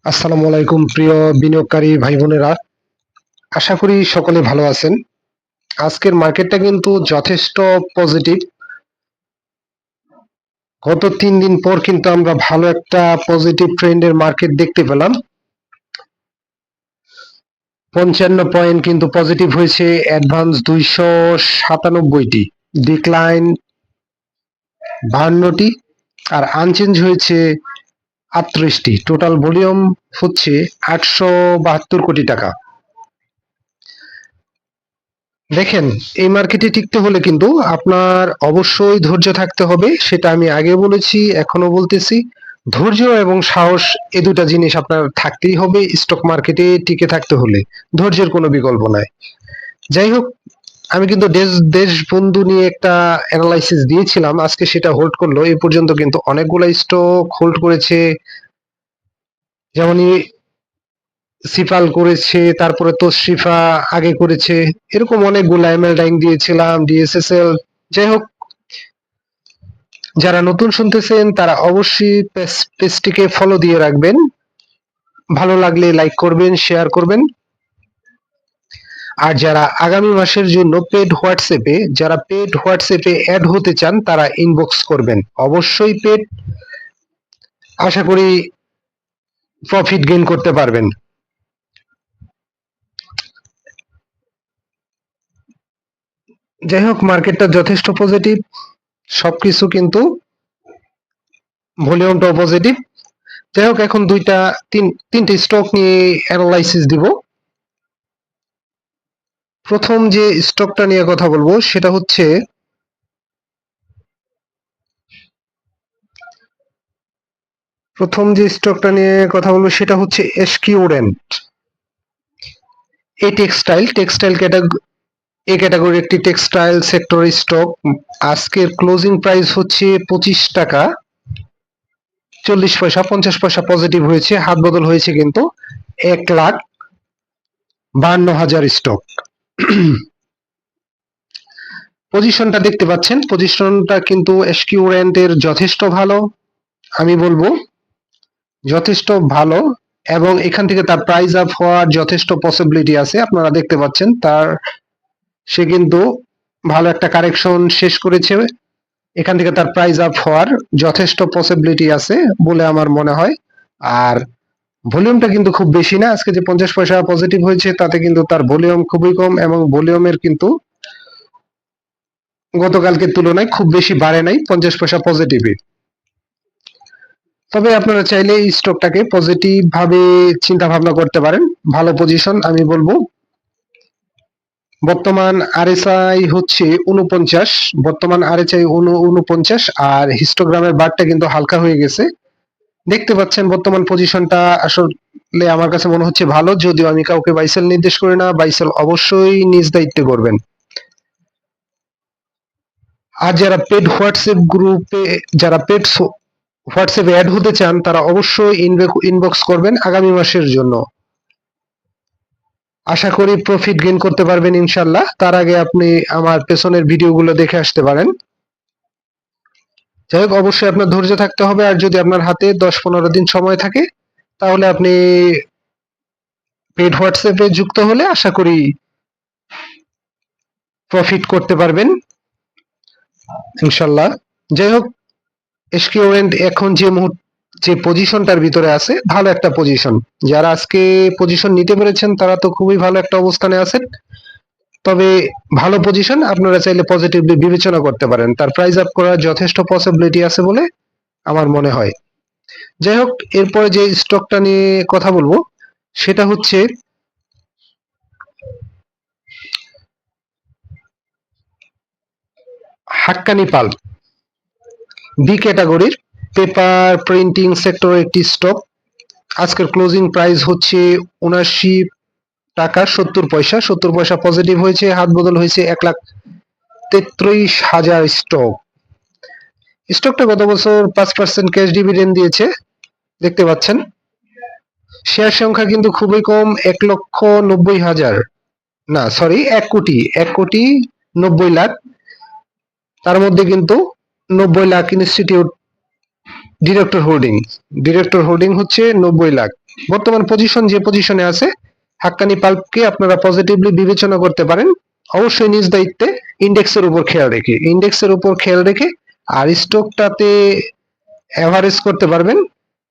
আসসালামু আলাইকুম প্রিয় বিনিয়োগকারী ভাই বোনেরা। আশা করি সকলে ভালো আছেন। আজকের মার্কেটটা কিন্তু যথেষ্ট পজিটিভ। গত 3 দিন পর কিন্তু আমরা ভালো একটা পজিটিভ ট্রেন্ডের মার্কেট দেখতে পেলাম। 55 পয়েন্ট কিন্তু পজিটিভ হয়েছে, অ্যাডভান্স 297টি, ডিক্লাইন 52টি, আর আনচেঞ্জ হয়েছে 38টি। টোটাল ভলিউম হচ্ছে 872 কোটি টাকা। দেখেন, এই মার্কেটে টিকতে হলে কিন্তু আপনার অবশ্যই ধৈর্য থাকতে হবে। সেটা আমি আগে বলেছি, এখনো বলতেছি। ধৈর্য এবং সাহস, এ দুটা জিনিস আপনার থাকতেই হবে স্টক মার্কেটে টিকে থাকতে হলে। ধৈর্যের কোনো বিকল্প নাই। যাই হোক, আমি কিন্তু দেশবন্ধু নিয়ে একটা অ্যানালাইসিস দিয়েছিলাম, আজকে সেটা হোল্ড করলো। এই পর্যন্ত কিন্তু অনেকগুলো স্টক হোল্ড করেছে, যেমন সিপাল করেছে, তারপরে তশরিফা আগে করেছে, এরকম অনেকগুলো এমএল দিয়েছিলাম, ডিএসএসএল। যাই হোক, যারা নতুন শুনতেছেন তারা অবশ্যই পেজটিকে ফলো দিয়ে রাখবেন। ভালো লাগলে লাইক করবেন, শেয়ার করবেন। আর যারা আগামী মাসের জন্য পেড হোয়াটসঅ্যাপে অ্যাড হতে চান তারা ইনবক্স করবেন। অবশ্যই পেড, আশা করি প্রফিট গেইন করতে পারবেন। যাই হোক, মার্কেটটা যথেষ্ট পজিটিভ, সবকিছু কিন্তু ভলিউমটাও পজিটিভ। যাই হোক, এখন তিনটে স্টক নিয়ে অ্যানালাইসিস দিব। প্রথম যে স্টকটা নিয়ে কথা বলবো সেটা হচ্ছে এসকিউরেন্ট। এই ক্যাটাগরি একটি টেক্সটাইল সেক্টর স্টক। আজকের ক্লোজিং প্রাইস হচ্ছে 25 টাকা 40 পয়সা, 50 পয়সা পজিটিভ হয়েছে। হাত বদল হয়েছে কিন্তু 1,52,000 স্টক। পজিশনটা দেখতে পাচ্ছেন, পজিশনটা কিন্তু এসকিউরেন্টের যথেষ্ট ভালো, আমি বলবো যথেষ্ট ভালো। এবং এখান থেকে তার প্রাইস আপ হওয়ার যথেষ্ট পসিবিলিটি আছে। আপনারা দেখতে পাচ্ছেন সে কিন্তু ভালো একটা কারেকশন শেষ করেছে। এখান থেকে তার প্রাইস আপ হওয়ার যথেষ্ট পসিবিলিটি আছে বলে আমার মনে হয়। আর ভলিউমটা কিন্তু খুব বেশি না। আজকে যে 50 পয়সা পজিটিভ হয়েছে তাতে কিন্তু তার ভলিউম খুবই কম, এবং ভলিউমের কিন্তু গতকালকের তুলনায় খুব বেশি বাড়ে নাই 50 পয়সা পজিটিভে। তবে আপনারা চাইলে এই স্টকটাকে পজিটিভ ভাবে চিন্তা ভাবনা করতে পারেন। ভালো পজিশন আমি বলবো। বর্তমান আরএসআই হচ্ছে 49, বর্তমান আরএসআই 49, আর হিস্টোগ্রামের বারটা কিন্তু হালকা হয়ে গেছে। দেখতে পাচ্ছেন বর্তমান পজিশনটা আসলে আমার কাছে মনে হচ্ছে ভালো, যদিও আমি কাউকে বাইসেল নির্দেশ করি না। বাইসেল অবশ্যই নিজ দায়িত্বে করবেন। আর যারা পেড হোয়াটসঅ্যাপে অ্যাড হতে চান তারা অবশ্যই ইনবক্স করবেন আগামী মাসের জন্য। আশা করি প্রফিট গেইন করতে পারবেন ইনশাল্লাহ। তার আগে আপনি আমার পেছনের ভিডিওগুলো দেখে আসতে পারেন। যাই হোক, অবশ্যই আপনার ধৈর্য থাকতে হবে। আর যদি আপনার হাতে 10-15 দিন সময় থাকে তাহলে আপনি পেড হোয়াটসঅ্যাপে যুক্ত হলে আশা করি প্রফিট করতে পারবেন ইনশাল্লাহ। যাই হোক, এসকিউরেন্ট এখন যে পজিশনটার ভিতরে আছে, ভালো একটা পজিশন। যারা আজকে পজিশন নিতে পেরেছেন তারা তো খুবই ভালো একটা অবস্থানে আছেন। তবে ভালো পজিশন, আপনারা চাইলে পজিটিভলি বিবেচনা করতে পারেন। তার প্রাইস আপ করার যথেষ্ট পসিবিলিটি আছে বলে আমার মনে হয়। যাই হোক, এরপরে যে স্টকটা নিয়ে কথা বলবো সেটা হচ্ছে হাক্কানি পাল্প, বি ক্যাটাগরির পেপার প্রিন্টিং সেক্টরের একটি স্টক। আজকের ক্লোজিং প্রাইস হচ্ছে 79 টাকা 70 পয়সা, 70 পয়সা পজিটিভ হয়েছে। হাত বদল হয়েছে 1,33,000 স্টক। স্টকটা গত বছর 5% ক্যাশ ডিভিডেন্ড দিয়েছে, দেখতে পাচ্ছেন। শেয়ার সংখ্যা কিন্তু খুবই কম, 1,90,000, না সরি 1,90,00,000। তার মধ্যে কিন্তু 90 লাখ ইনস্টিটিউট ডিরেক্টর হোল্ডিং হচ্ছে 90 লাখ। বর্তমান পজিশন যে পজিশনে আছে, হাক্কানি পাল্পকে আপনারা পজিটিভলি বিবেচনা করতে পারেন, অবশ্যই নিজ দায়িত্বে, ইন্ডেক্সের উপর খেয়াল রেখে আর স্টকটাতে এভারেজ করতে পারবেন।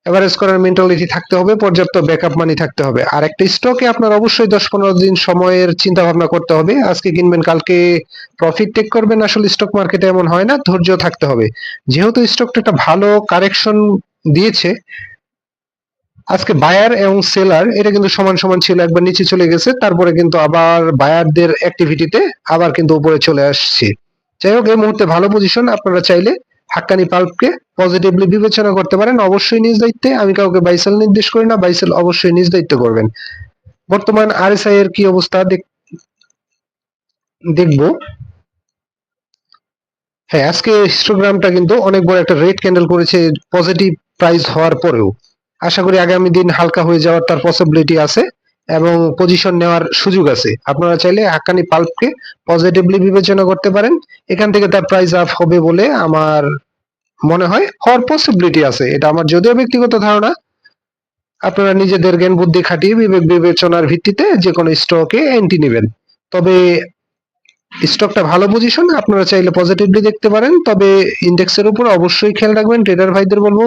এভারেজ করার মেন্টালিটি থাকতে হবে, পর্যাপ্ত ব্যাকআপ মানি থাকতে হবে। আর একটা স্টকে আপনার অবশ্যই 10-15 দিন সময়ের চিন্তা ভাবনা করতে হবে। আজকে কিনবেন, কালকে প্রফিট টেক করবেন, আসলে স্টক মার্কেটে এমন হয় না, ধৈর্য থাকতে হবে। যেহেতু স্টকটা একটা ভালো কারেকশন দিয়েছে, আজকে বায়ার এবং সেলার এটা কিন্তু সমান সমান ছিল, একবার নিচে চলে গেছে, তারপরে কিন্তু আবার বায়ারদের অ্যাক্টিভিটিতে আবার কিন্তু উপরে চলে আসছে। যাই হোক, এই মুহূর্তে ভালো পজিশন, আপনারা চাইলে হাক্কানি পাল্পকে পজিটিভলি বিবেচনা করতে পারেন, অবশ্যই নিজ দায়িত্বে। আমি কাউকে বাইসেল নির্দেশ করি না, বাইসেল অবশ্যই নিজ দায়িত্ব করবেন। বর্তমান আরএসআই এর কি অবস্থা দেখবো। হ্যাঁ, আজকে হিস্টোগ্রামটা কিন্তু অনেক বড় একটা রেড ক্যান্ডেল করেছে পজিটিভ প্রাইস হওয়ার পরেও। আশা করি আগামী দিন হালকা হয়ে যাওয়ার তার পসিবিলিটি আছে এবং পজিশন নেওয়ার সুযোগ আছে। আপনারা চাইলে হাক্কানি পাল্পকে পজিটিভলি বিবেচনা করতে পারেন। এখান থেকে তার প্রাইস আপ হবে বলে আমার মনে হয়, হওয়ার পসিবিলিটি আছে। এটা আমার যদিও ব্যক্তিগত ধারণা, আপনারা নিজেদের জ্ঞান বুদ্ধি খাটিয়ে বিবেক বিবেচনার ভিত্তিতে যে কোনো স্টকে এন্ট্রি নেবেন। তবে স্টকটা ভালো পজিশন, আপনারা চাইলে পজিটিভলি দেখতে পারেন। তবে ইন্ডেক্সের উপর অবশ্যই খেয়াল রাখবেন। ট্রেডার ভাইদের বলবো,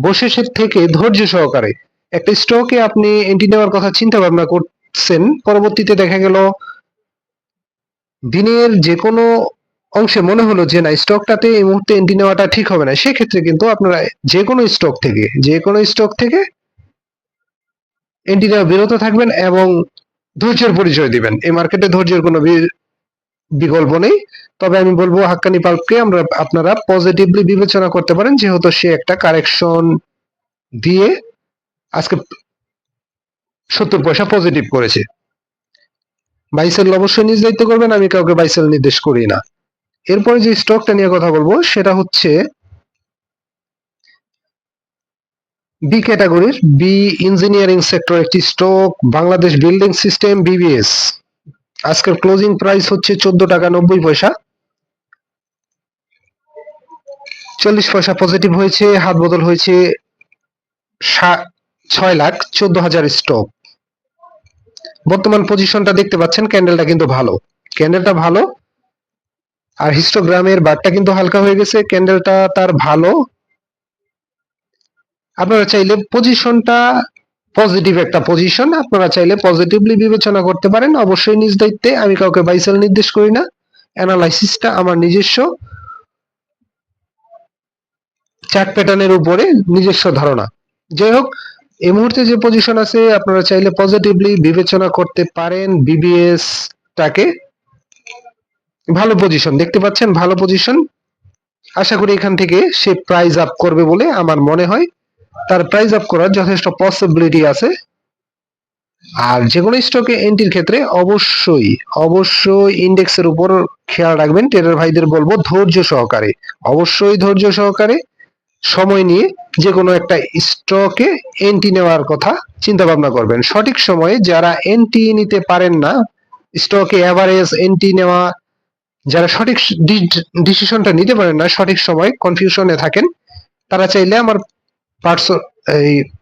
বসে থেকে ধৈর্য সহকারে একটা স্টকে আপনি এন্ট্রি নেওয়ার কথা চিন্তা ভাবনা করছেন, পরবর্তীতে দেখা গেল দিনের যে কোনো অংশে মনে হলো যে না, স্টকটাতে এই মুহূর্তে এন্ট্রি নেওয়াটা ঠিক হবে না, সেক্ষেত্রে কিন্তু আপনারা যে কোনো স্টক থেকে এন্ট্রি নেওয়া বিরত থাকবেন এবং ধৈর্যের পরিচয় দিবেন। এই মার্কেটে ধৈর্যের কোনো বিকল্প নেই। তবে আমি বলবো হাক্কানি পাল্পকে আপনারা পজিটিভলি বিবেচনা করতে পারেন, যেহেতু সে একটা কারেকশন দিয়ে আজকে 70 পয়সা পজিটিভ করেছে। বাইসেল অবশ্যই নিজ দায়িত্ব করবেন, আমি কাউকে বাইসেল নির্দেশ করি না। এরপরে যে স্টকটা নিয়ে কথা বলবো সেটা হচ্ছে বি ক্যাটাগরির, বি ইঞ্জিনিয়ারিং সেক্টর একটি stock, Bangladesh building system, BBS. আজকের ক্লোজিং প্রাইস হচ্ছে 14 টাকা 90 পয়সা, 40 পয়সা পজিটিভ হয়েছে, হাত বদল হয়েছে 6,14,000 স্টক। বর্তমান পজিশনটা দেখতে পাচ্ছেন, ক্যান্ডেলটা কিন্তু ভালো, ক্যান্ডেলটা ভালো। আর হিস্টোগ্রামের বারটা কিন্তু হালকা হয়ে গেছে, ক্যান্ডেলটা তার ভালো। আপনারা চাইলে পজিশনটা পজিটিভ একটা পজিশন, আপনারা চাইলে পজিটিভলি বিবেচনা করতে পারেন, অবশ্যই নিজ দায়িত্বে। আমি কাউকে বাইসেল নির্দেশ করি না, অ্যানালাইসিসটা আমার নিজস্ব চার্ট প্যাটার্নের উপরে নিজস্ব ধারণা। যাই হোক, এই মুহূর্তে যে পজিশন আছে আপনারা চাইলে পজিটিভলি বিবেচনা করতে পারেন। বিবিএস টাকে ভালো পজিশন দেখতে পাচ্ছেন, ভালো পজিশন। আশা করি এখান থেকে সে প্রাইস আপ করবে বলে আমার মনে হয়, তার প্রাইস আপ করার যথেষ্ট পসিবিলিটি আছে। আর যে কোনো স্টকে এন্ট্রির ক্ষেত্রে অবশ্যই ইন্ডেক্সের উপর খেয়াল রাখবেন। ট্রেডার ভাইদের বলবো অবশ্যই ধৈর্য সহকারে সময় নিয়ে যে কোনো একটা স্টকে এন্ট্রি নেওয়ার কথা চিন্তা ভাবনা করবেন। সঠিক সময়ে যারা এন্ট্রি নিতে পারেন না, স্টকে এভারেজ এন্ট্রি নেওয়া, যারা সঠিক ডিসিশনটা নিতে পারেন না, সঠিক সময় কনফিউশনে থাকেন, তারা চাইলে আমার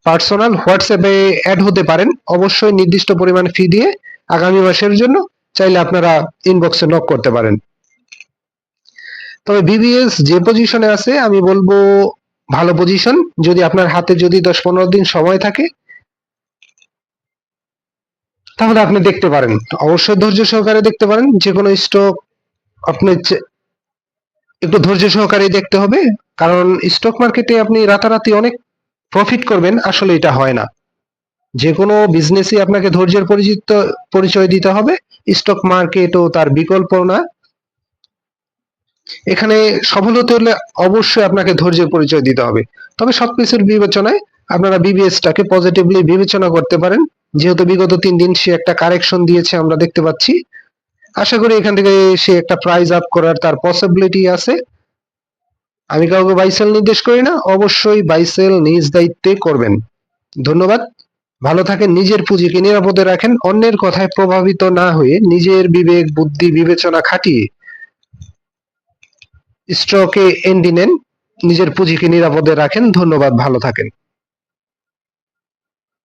পার্সোনাল হোয়াটসঅ্যাপে অ্যাড হতে পারেন, অবশ্যই নির্দিষ্ট পরিমাণ ফি দিয়ে আগামী মাসের জন্য। চাইলে আপনারা ইনবক্সে নক করতে পারেন। তবে বিবিএস যে পজিশনে আছে আমি বলবো ভালো পজিশন। যদি আপনার হাতে যদি 10-15 দিন সময় থাকে তাহলে আপনি দেখতে পারেন, অবশ্যই ধৈর্য সহকারে দেখতে পারেন। যে কোনো স্টক আপনি একটু ধৈর্য সহকারে দেখতে হবে, কারণ স্টক মার্কেটে আপনি রাতারাতি অনেক প্রফিট করবেন, আসলে এটা হয় না। যে কোনো বিজনেসই আপনাকে ধৈর্যের পরিচয় দিতে হবে, স্টক মার্কেটও তার বিকল্প না। এখানে সফল হতে হলে অবশ্যই আপনাকে ধৈর্যের পরিচয় দিতে হবে। তবে সবকিছুর বিবেচনায় আপনারা বিবিএসটাকে পজিটিভলি বিবেচনা করতে পারেন, যেহেতু বিগত 3 দিন সে একটা কারেকশন দিয়েছে আমরা দেখতে পাচ্ছি। আশা করি এখান থেকে সে একটা প্রাইস আপ করার তার পসিবিলিটি আছে। আমি কাউকে বাইসেল নির্দেশ করি না, অবশ্যই বাইসেল নিজ দায়িত্বে করবেন। ধন্যবাদ, ভালো থাকেন, নিজের পুঁজিকে নিরাপদে রাখেন, অন্যের কথায় প্রভাবিত না হয়ে নিজের বিবেক বুদ্ধি বিবেচনা খাটিয়ে স্টকে এন্ট্রি নেন, নিজের পুঁজিকে নিরাপদে রাখেন। ধন্যবাদ, ভালো থাকেন।